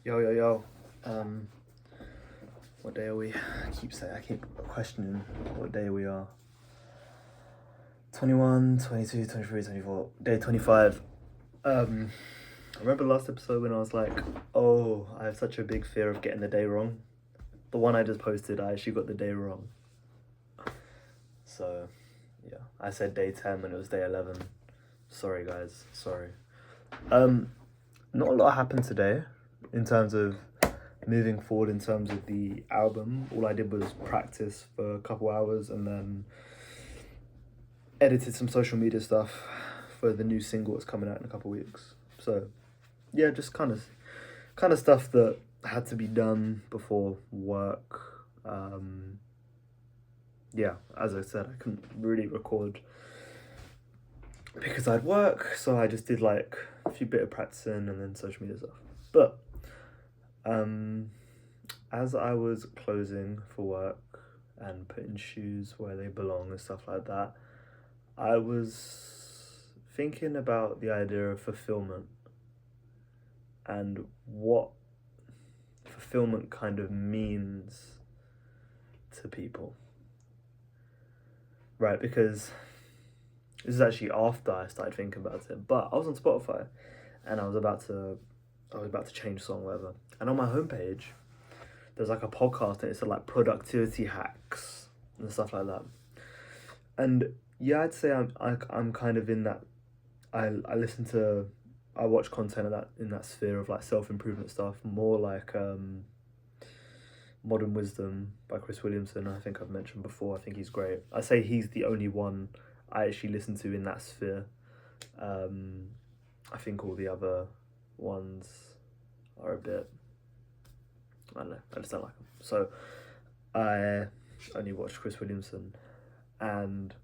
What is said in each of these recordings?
Yo, yo, yo. Um, what day are we? I keep questioning what day we are. 21, 22, 23, 24. Day 25. I remember last episode when I was like, oh, I have such a big fear of getting the day wrong. The one I just posted, I actually got the day wrong. So, yeah. I said day 10 when it was day 11. Sorry, guys. Sorry. Not a lot happened today in terms of moving forward in terms of the album. All I did was practice for a couple hours and then edited some social media stuff for the new single that's coming out in a couple weeks. So yeah, just kind of stuff that had to be done before work. Yeah, as I said, I couldn't really record because I'd work, so I just did like a few bit of practicing and then social media stuff. But as I was closing for work and putting shoes where they belong and stuff like that, I was thinking about the idea of fulfillment and what fulfillment kind of means to people. Right, because this is actually after I started thinking about it, but I was on Spotify and I was about to change song, whatever. And on my homepage, there's like a podcast and it's like productivity hacks and stuff like that. And yeah, I'd say I'm kind of in that. I watch content in that sphere of like self-improvement stuff, more like Modern Wisdom by Chris Williamson. I think I've mentioned before. I think he's great. I say he's the only one I actually listen to in that sphere. I think all the other ones are a bit, I don't know, I just don't like them. So I only watched Chris Williamson, and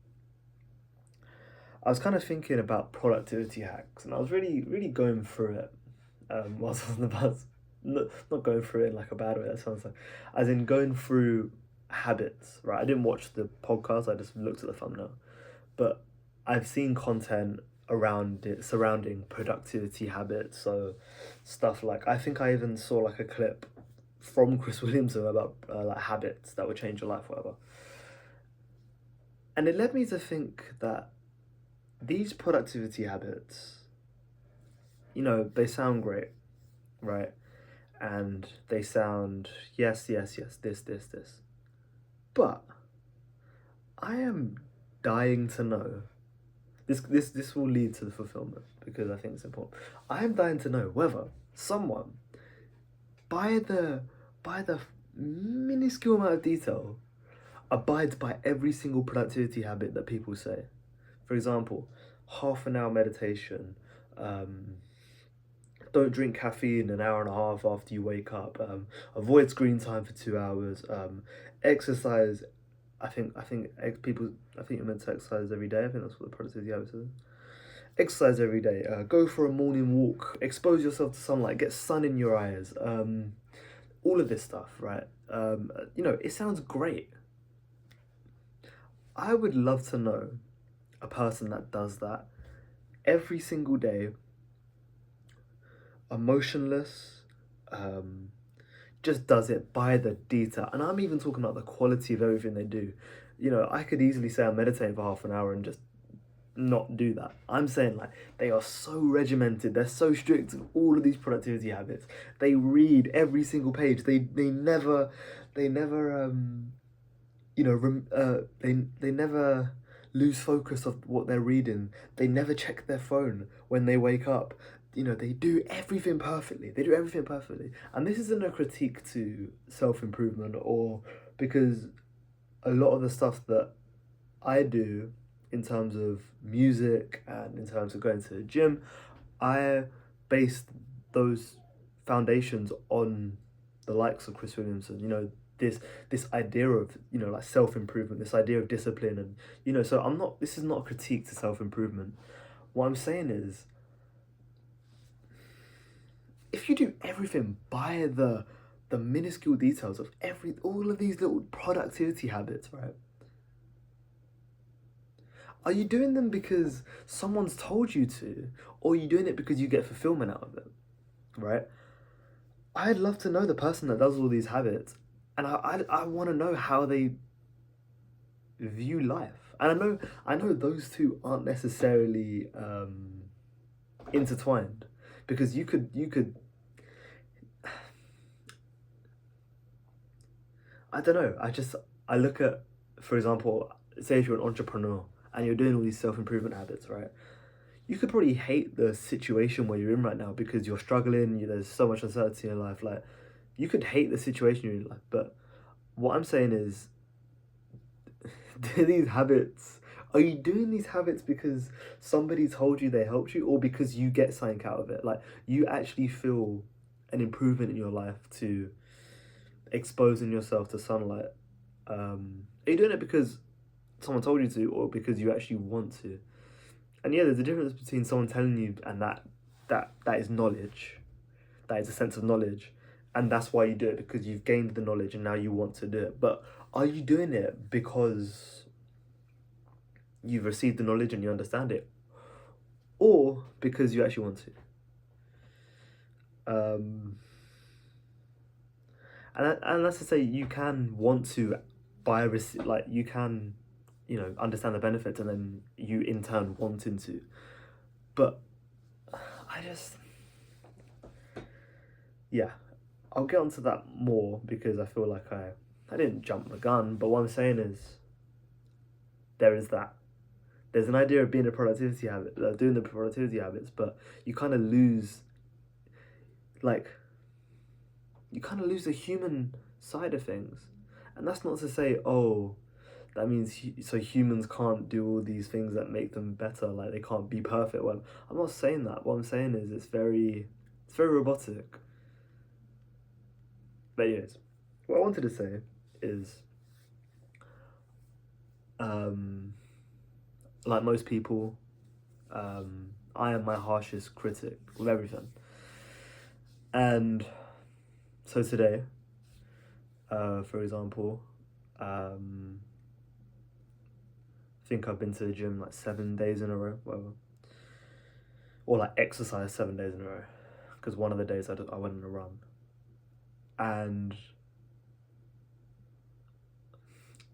I was kind of thinking about productivity hacks, and I was really going through it whilst I was on the bus. Not going through it in like a bad way, that sounds like, as in going through habits, right? I didn't watch the podcast, I just looked at the thumbnail. But I've seen content around it surrounding productivity habits, so stuff like, I think I even saw like a clip from Chris Williamson about like habits that would change your life, whatever. And it led me to think that these productivity habits, they sound great, right? And they sound, yes, this. But I am dying to know, this will lead to the fulfillment because I think it's important. I am dying to know whether someone, by the minuscule amount of detail, abides by every single productivity habit that people say. For example, half an hour meditation, don't drink caffeine an hour and a half after you wake up, avoid screen time for 2 hours, exercise. I think you're meant to exercise every day. I think that's what the productivity habit is. Exercise every day. Go for a morning walk. Expose yourself to sunlight. Get sun in your eyes. All of this stuff, right? It sounds great. I would love to know a person that does that every single day, emotionless, just does it by the detail. And I'm even talking about the quality of everything they do. I could easily say I'm meditating for half an hour and just not do that. I'm saying like they are so regimented, they're so strict in all of these productivity habits. They read every single page. They never they never lose focus of what they're reading. They never check their phone when they wake up. They do everything perfectly. And this isn't a critique to self-improvement, or because a lot of the stuff that I do in terms of music and in terms of going to the gym, I based those foundations on the likes of Chris Williamson. This idea of like self-improvement, this idea of discipline, and so this is not a critique to self-improvement. What I'm saying is, if you do everything by the minuscule details of all of these little productivity habits, right? Are you doing them because someone's told you to, or are you doing it because you get fulfillment out of it, right? I'd love to know the person that does all these habits, and I want to know how they view life. And I know those two aren't necessarily intertwined, because you could I don't know. I look at, for example, say if you're an entrepreneur and you're doing all these self improvement habits, right? You could probably hate the situation where you're in right now because you're struggling. There's so much uncertainty in life. Like, you could hate the situation you're in life, but what I'm saying is, do these habits. Are you doing these habits because somebody told you they helped you, or because you get something out of it? Like, you actually feel an improvement in your life to exposing yourself to sunlight. Are you doing it because someone told you to, or because you actually want to? And yeah, there's a difference between someone telling you and that is knowledge, that is a sense of knowledge, and that's why you do it, because you've gained the knowledge and now you want to do it. But are you doing it because you've received the knowledge and you understand it, or because you actually want to? And that's to say, you can want to like, you can, understand the benefits, and then you in turn wanting to. But I just, yeah, I'll get onto that more, because I feel like I didn't jump the gun. But what I'm saying is, there is that. There's an idea of being a productivity habit, doing the productivity habits, but you kind of lose, like, you kind of lose the human side of things. And that's not to say, oh, that means so humans can't do all these things that make them better, like they can't be perfect. Well, I'm not saying that. What I'm saying is, it's very robotic. But anyways, what I wanted to say is, like most people, I am my harshest critic with everything. And so today, for example, I think I've been to the gym like 7 days in a row, whatever. Or like exercise 7 days in a row. Because one of the days I went on a run. And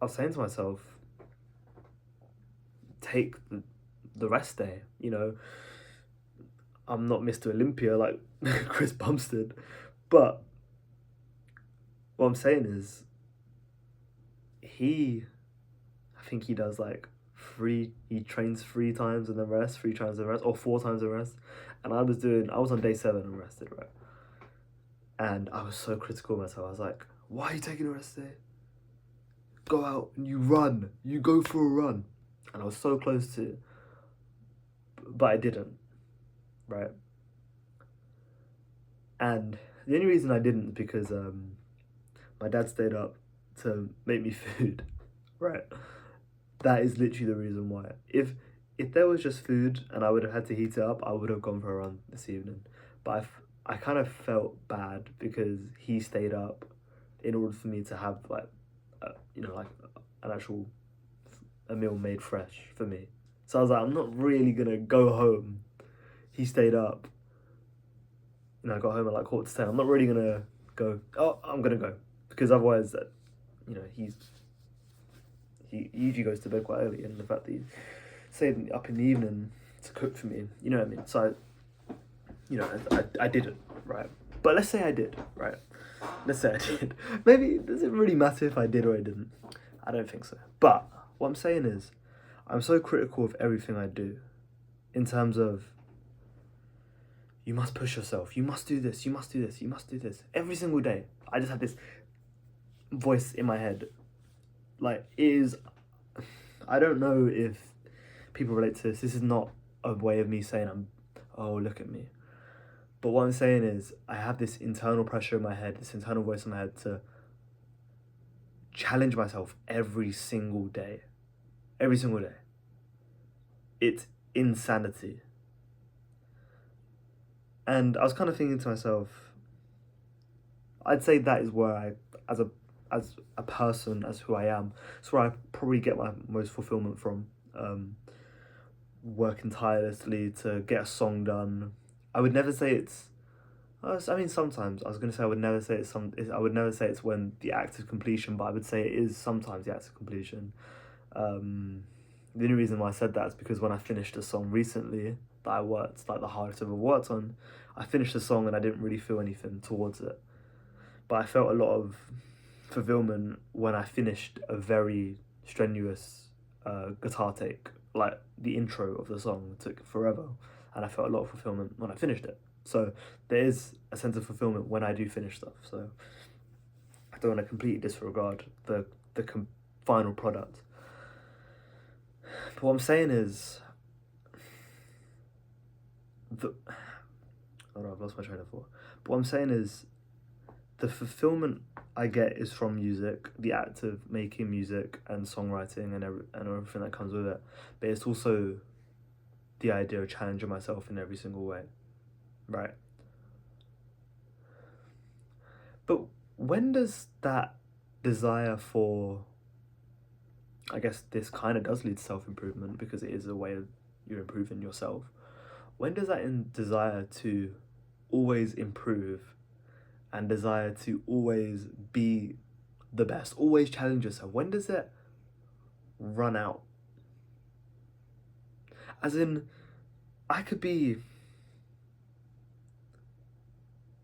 I was saying to myself, take the rest day, I'm not Mr. Olympia like Chris Bumstead, but what I'm saying is, I think he does like he trains 3 times and then rest, 3 times and rest, or 4 times and rest. And I was on day 7 and rested, right? And I was so critical of myself. I was like, why are you taking a rest day? Go out and you run. You go for a run. And I was so close to, but I didn't, right? And the only reason I didn't is because my dad stayed up to make me food, right? That is literally the reason why. If there was just food and I would have had to heat it up, I would have gone for a run this evening. But I kind of felt bad because he stayed up in order for me to have like, like an actual a meal made fresh for me. So I was like, I'm not really gonna go home. He stayed up. I got home at like 10:15. I'm not really gonna go. Oh, I'm gonna go, because otherwise, he usually goes to bed quite early, and the fact that he stayed up in the evening to cook for me, you know what I mean? So I didn't, right? But let's say I did, right? Let's say I did. Maybe, does it really matter if I did or I didn't? I don't think so. But what I'm saying is, I'm so critical of everything I do, in terms of, you must push yourself, you must do this, you must do this, you must do this. Every single day, I just have this voice in my head. Like, I don't know if people relate to this. This is not a way of me saying oh, look at me. But what I'm saying is, I have this internal pressure in my head, this internal voice in my head, to challenge myself every single day. Every single day. It's insanity. And I was kind of thinking to myself, I'd say that is where as a person, as who I am, it's where I probably get my most fulfillment from. Working tirelessly to get a song done. I would never say it's I mean, sometimes I was gonna say I would never say it's I would never say it's when the act of completion, but I would say it is sometimes the act of completion. The only reason why I said that is because when I finished a song recently that I worked, like the hardest I've ever worked on, I finished the song and I didn't really feel anything towards it, but I felt a lot of fulfillment when I finished a very strenuous guitar take. Like the intro of the song took forever, and I felt a lot of fulfillment when I finished it. So there is a sense of fulfillment when I do finish stuff. So I don't want to completely disregard the final product. But what I'm saying is, the oh no, I've lost my train of thought. But what I'm saying is, the fulfillment I get is from music, the act of making music and songwriting and everything that comes with it. But it's also the idea of challenging myself in every single way, right? But when does that desire for, I guess this kind of does lead to self-improvement because it is a way of you're improving yourself. When does that desire to always improve and desire to always be the best, always challenge yourself, when does it run out? As in, I could be,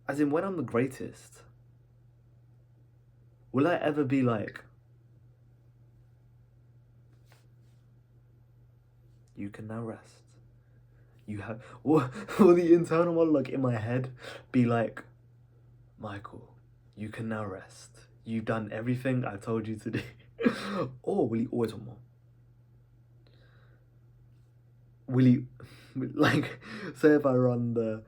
as in when I'm the greatest, will I ever be like, you can now rest? You have, or the internal monologue in my head be like, Michael, you can now rest. You've done everything I've told you to do. Or will he always want more? Will he, like, say if I run the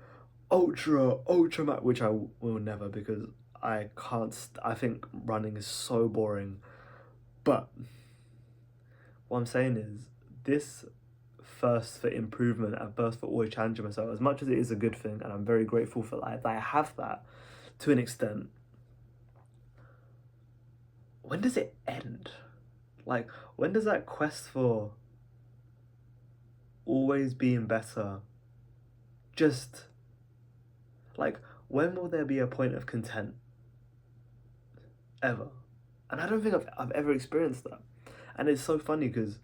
ultra map, which I will never because I can't, I think running is so boring. But what I'm saying is, this thirst for improvement and thirst for always challenging myself, as much as it is a good thing, and I'm very grateful for that I have that to an extent, when does it end? Like, when does that quest for always being better just, like, when will there be a point of content? Ever? And I don't think I've ever experienced that. And it's so funny because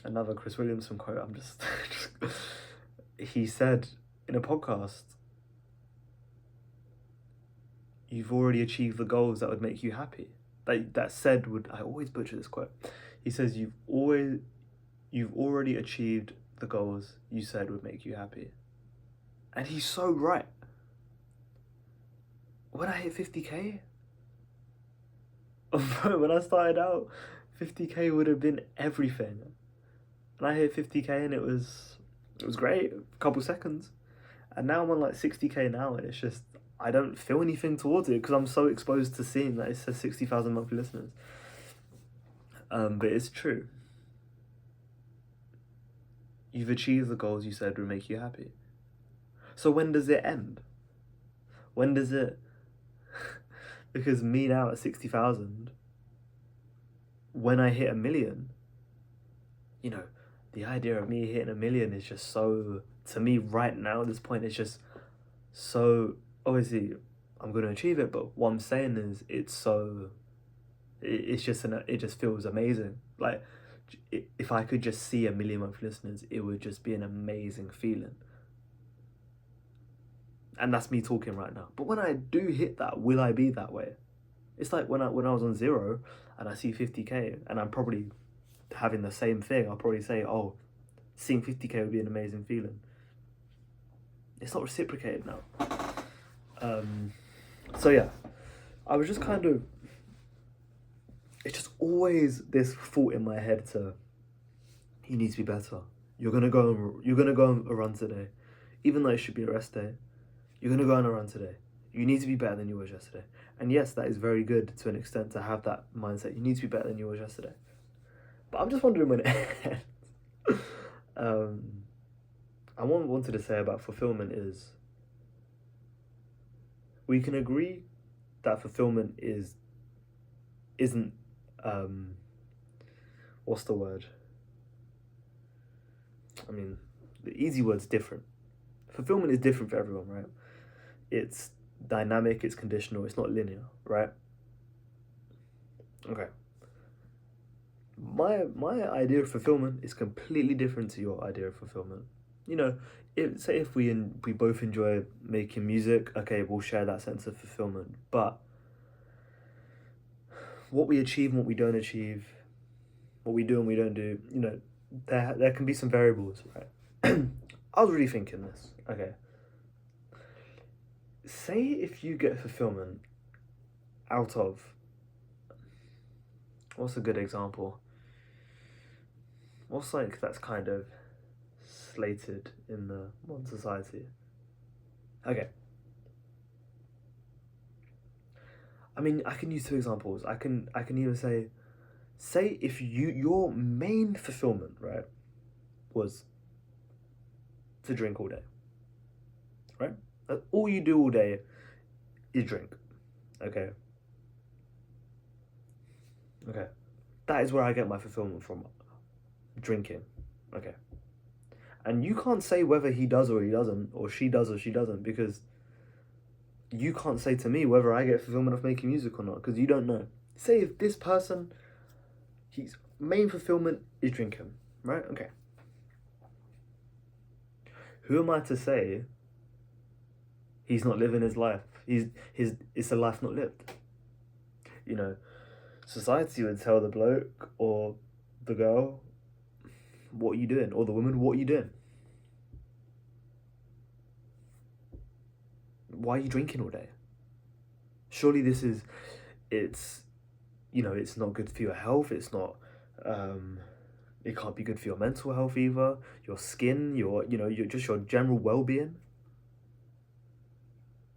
another Chris Williamson quote, I'm just he said in a podcast, you've already achieved the goals that would make you happy. That said would, I always butcher this quote. He says you've already achieved the goals you said would make you happy. And he's so right. When I hit 50k, when I started out, 50k would have been everything. And I hit 50k and it was great, a couple seconds. And now I'm on like 60k now, and it's just, I don't feel anything towards it because I'm so exposed to seeing that it says 60,000 monthly listeners. But it's true. You've achieved the goals you said would make you happy. So when does it end? When does it? Because me now at 60,000, when I hit 1,000,000, you know, the idea of me hitting 1,000,000 is just so, to me right now at this point, it's just so, obviously I'm going to achieve it, but what I'm saying is it's so, it's just, it just feels amazing. Like, if I could just see 1,000,000 monthly listeners, it would just be an amazing feeling. And that's me talking right now. But when I do hit that, will I be that way? It's like when I was on 0 and I see 50k and I'm probably having the same thing. I'll probably say, oh, seeing 50k would be an amazing feeling. It's not reciprocated now. So yeah, I was just kind of, it's just always this thought in my head to, you need to be better. You're gonna go on a run today, even though it should be a rest day. You're gonna go on a run today. You need to be better than you were yesterday. And yes, that is very good to an extent to have that mindset. You need to be better than you were yesterday. But I'm just wondering when it ends. I wanted to say about fulfillment is, we can agree that fulfillment isn't what's the word? I mean, the easy word's different. Fulfillment is different for everyone, right? it's dynamic, it's conditional, it's not linear, right? Okay. My idea of fulfillment is completely different to your idea of fulfillment. You know, if we both enjoy making music, okay, we'll share that sense of fulfillment. But what we achieve and what we don't achieve, what we do and we don't do, you know, there can be some variables, right? I was really thinking this. Okay. Say if you get fulfillment out of, what's a good example? What's like that's kind of slated in the modern society? Okay. I mean, I can use two examples. I can either say if your main fulfillment, right, was to drink all day, right? That's all you do all day is drink. Okay. Okay. That is where I get my fulfillment from, drinking. Okay. And you can't say whether he does or he doesn't, or she does or she doesn't, because you can't say to me whether I get fulfillment of making music or not, because you don't know. Say if this person, his main fulfillment is drinking, right? Okay. Who am I to say he's not living his life? It's a life not lived. You know, society would tell the bloke or the girl, what are you doing? Or the woman, what are you doing? Why are you drinking all day? Surely it's, you know, it's not good for your health. It's not, it can't be good for your mental health either. Your skin, your just your general well-being.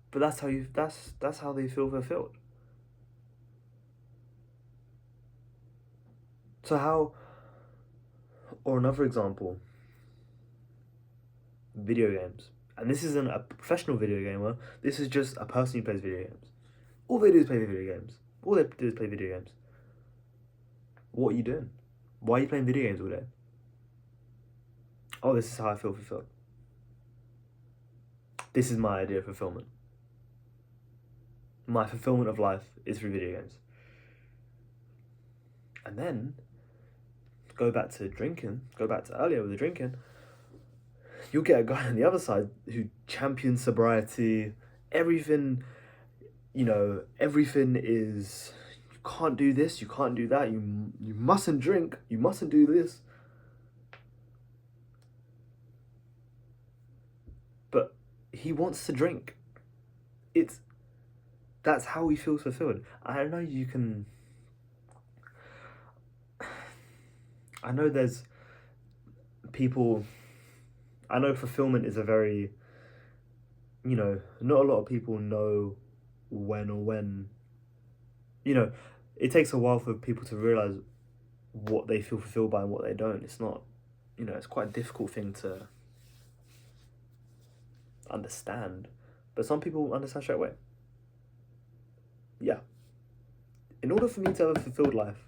But that's how they feel fulfilled. So how, or another example, video games. And this isn't a professional video gamer, this is just a person who plays video games. All they do is play video games. All they do is play video games. What are you doing? Why are you playing video games all day? Oh, this is how I feel fulfilled. This is my idea of fulfillment. My fulfillment of life is through video games. And then, go back to earlier with the drinking, you'll get a guy on the other side who champions sobriety, everything, everything is, you can't do this, you can't do that, you mustn't drink, you mustn't do this. But he wants to drink. That's how he feels fulfilled. I know there's people, I know fulfillment is a very, not a lot of people know when, it takes a while for people to realize what they feel fulfilled by and what they don't. It's not, it's quite a difficult thing to understand, but some people understand straight away. Yeah. In order for me to have a fulfilled life,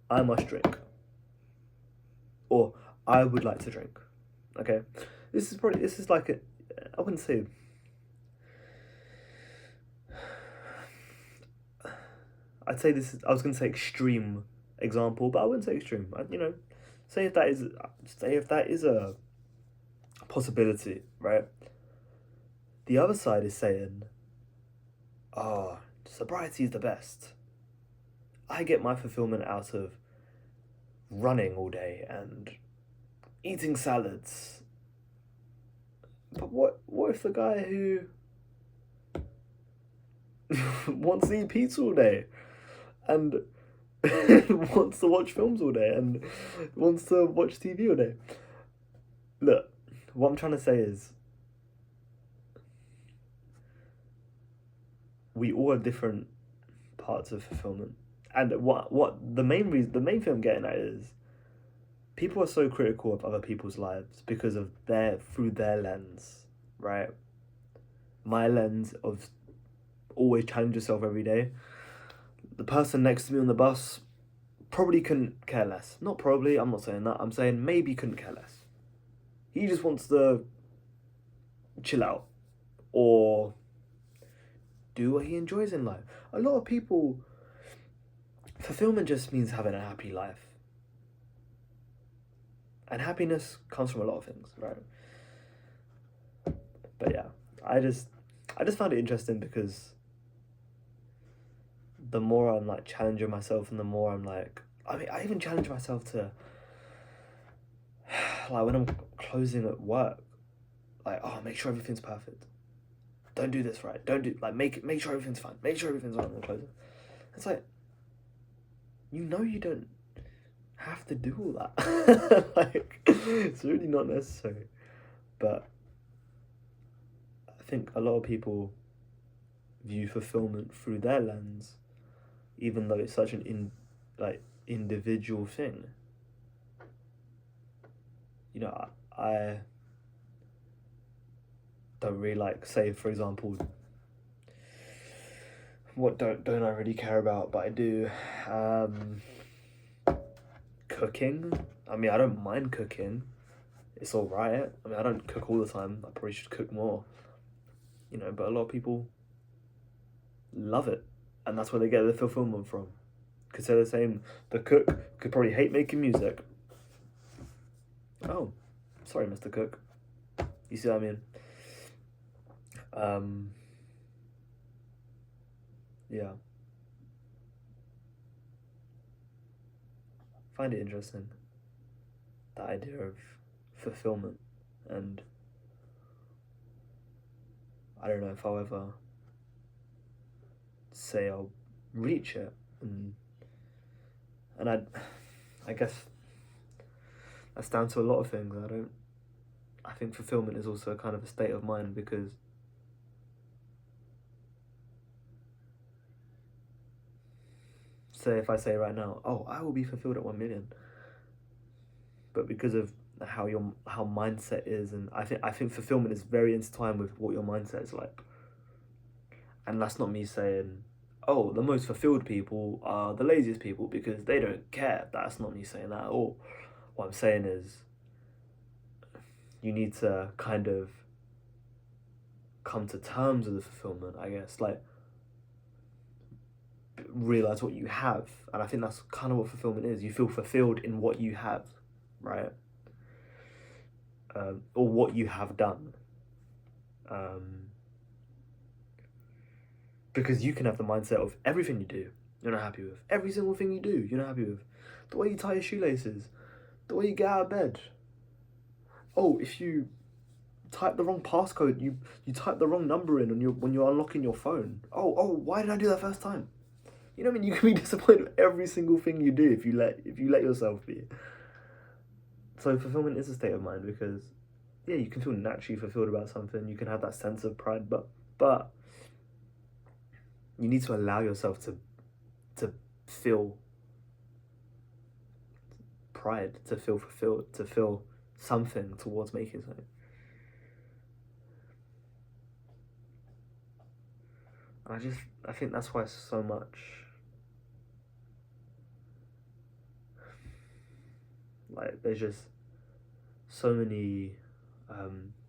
I must drink. Or I would like to drink. Okay? This is like I wouldn't say, I'd say I was going to say extreme example, but I wouldn't say extreme. Say if that is a possibility, right? The other side is saying, oh, sobriety is the best. I get my fulfillment out of running all day and eating salads. But what if the guy who wants to eat pizza all day and wants to watch films all day and wants to watch TV all day? Look, what I'm trying to say is, we all have different parts of fulfillment. And the main thing I'm getting at is, people are so critical of other people's lives because of through their lens, right? My lens of always challenge yourself every day. The person next to me on the bus probably couldn't care less. Not probably, I'm not saying that. I'm saying maybe couldn't care less. He just wants to chill out. or do what he enjoys in life. A lot of people, fulfillment just means having a happy life. And happiness comes from a lot of things, right? But yeah, I just found it interesting because the more I'm like challenging myself and the more I'm like, I mean, I even challenge myself to, like when I'm closing at work, like, oh, make sure everything's perfect. Don't do this right. Don't do, like, make sure everything's fine. Make sure everything's right when I'm closing. It's like, you know you don't have to do all that. Like, it's really not necessary. But I think a lot of people view fulfillment through their lens, even though it's such an individual thing. You know, I don't really like, say, for example, what don't I really care about, but I do. Cooking. I mean, I don't mind cooking. It's alright. I mean, I don't cook all the time. I probably should cook more. You know, but a lot of people love it. And that's where they get their fulfillment from. Because they're the same. The cook could probably hate making music. Oh, sorry, Mr. Cook. You see what I mean? Yeah. Find it interesting. The idea of fulfillment. And I don't know if I'll ever say I'll reach it. And I guess that's down to a lot of things. I think fulfillment is also a kind of a state of mind, because say if I say right now, oh, I will be fulfilled at 1 million, but because of how mindset is, and I think fulfillment is very intertwined with what your mindset is like. And that's not me saying, oh, the most fulfilled people are the laziest people because they don't care. That's not me saying that at all. What I'm saying is, you need to kind of come to terms with the fulfillment, I guess, like realize what you have. And I think that's kind of what fulfillment is. You feel fulfilled in what you have, right? Or what you have done. Because you can have the mindset of everything you do, you're not happy with. Every single thing you do, you're not happy with. The way you tie your shoelaces, the way you get out of bed. Oh, if you type the wrong passcode, you type the wrong number in when you're unlocking your phone. Oh, why did I do that first time? You know what I mean? You can be disappointed with every single thing you do if you let yourself be. So fulfillment is a state of mind, because yeah, you can feel naturally fulfilled about something. You can have that sense of pride, but you need to allow yourself to feel pride, to feel fulfilled, to feel something towards making something. I think that's why so much, like, there's just so many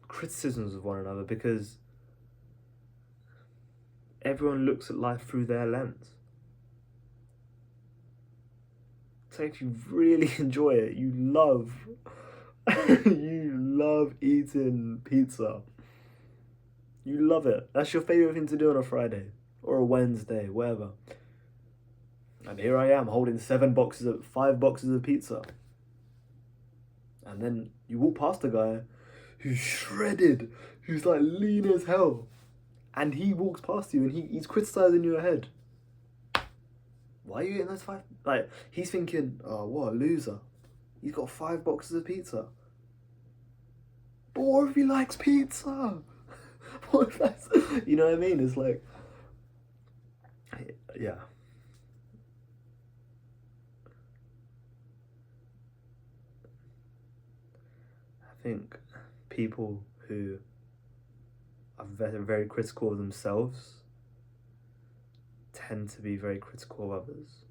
criticisms of one another, because everyone looks at life through their lens. So if you really enjoy it, you love eating pizza. You love it. That's your favorite thing to do on a Friday or a Wednesday, whatever. And here I am holding 5 boxes of pizza. And then you walk past a guy who's shredded, who's like lean as hell. And he walks past you and he's criticizing you ahead. Why are you eating those 5? Like, he's thinking, oh, what a loser. He's got 5 boxes of pizza. But what if he likes pizza? What if that's... You know what I mean? It's like... Yeah. I think people who are very, very critical of themselves tend to be very critical of others,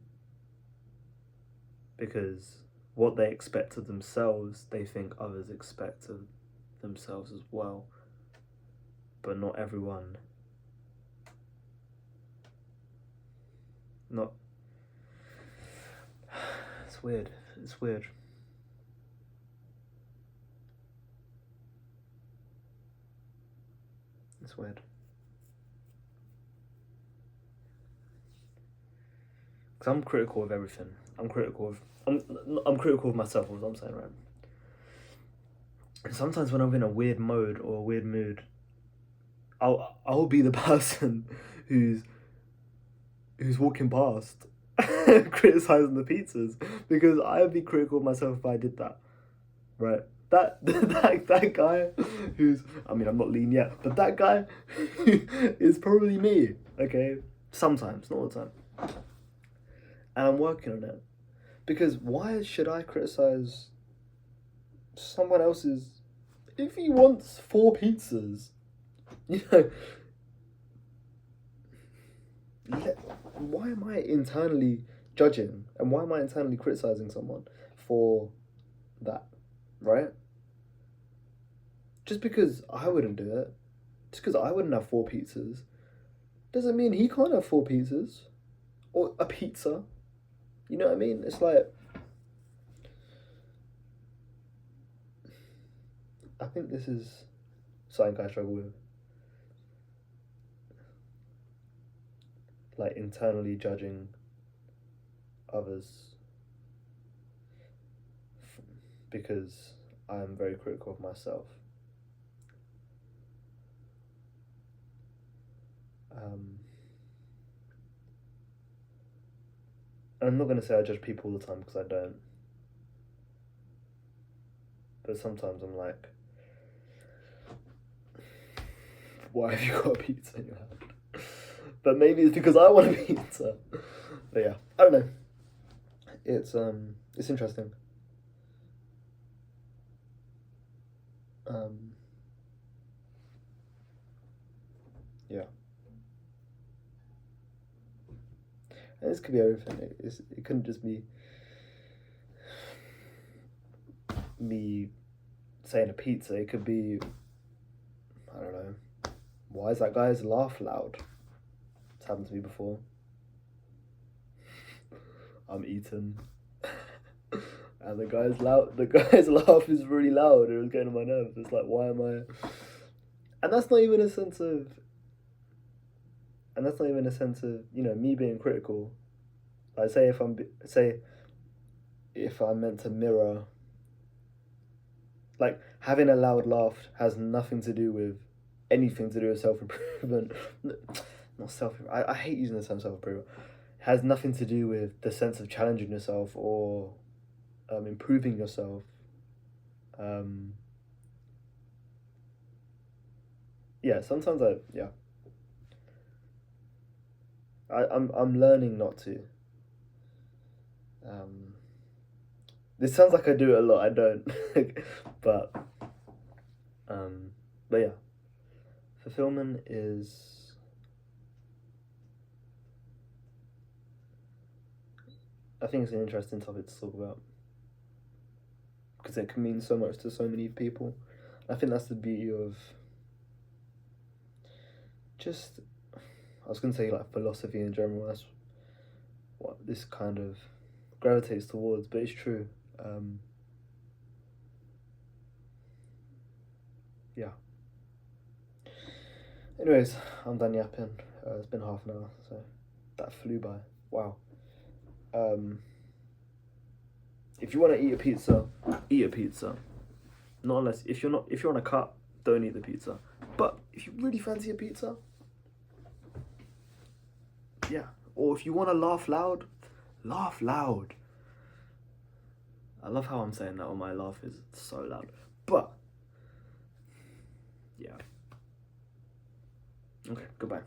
because what they expect of themselves, they think others expect of themselves as well. but not everyone. Not. It's weird. It's weird. It's weird. Because I'm critical of everything. I'm critical of myself, what I'm saying, right? And sometimes when I'm in a weird mode or a weird mood, I'll be the person who's walking past criticizing the pizzas, because I'd be critical of myself if I did that, right? That guy who's, I mean, I'm not lean yet, but that guy is probably me, okay? Sometimes, not all the time. And I'm working on it. Because why should I criticize someone else's... If he wants 4 pizzas, you know... Why am I internally judging? And why am I internally criticizing someone for that, right? Just because I wouldn't do it, just because I wouldn't have 4 pizzas, doesn't mean he can't have 4 pizzas. Or a pizza. You know what I mean? It's like... I think this is something I struggle with. Like, internally judging others. Because I'm very critical of myself. And I'm not going to say I judge people all the time, because I don't. But sometimes I'm like, why have you got a pizza in your hand? But maybe it's because I want a pizza. But yeah, I don't know. It's interesting. Yeah. And this could be everything. It couldn't just be me saying a pizza. It could be, I don't know, why is that guy's laugh loud? It's happened to me before. I'm eating. And the guy's laugh is really loud. It was getting on my nerves. It's like, why am I... And that's not even a sense of... you know, me being critical. Like, say if I'm meant to mirror... Like, having a loud laugh has nothing to do with... anything to do with self-improvement. Not self-improvement. I hate using the term self-improvement. It has nothing to do with the sense of challenging yourself or improving yourself. Yeah, sometimes I'm learning not to. This sounds like I do it a lot. I don't. but yeah, fulfillment is... I think it's an interesting topic to talk about, because it can mean so much to so many people. I think that's the beauty of just... I was going to say, like, philosophy in general. That's what this kind of gravitates towards, but it's true. Yeah. Anyways, I'm done yapping. It's been half an hour, so that flew by. Wow. If you want to eat a pizza, eat a pizza. Not unless... If you're on a cut, don't eat the pizza. But if you really fancy a pizza... Yeah. Or if you want to laugh loud, laugh loud. I love how I'm saying that, or my laugh is so loud. But, yeah. Okay, goodbye.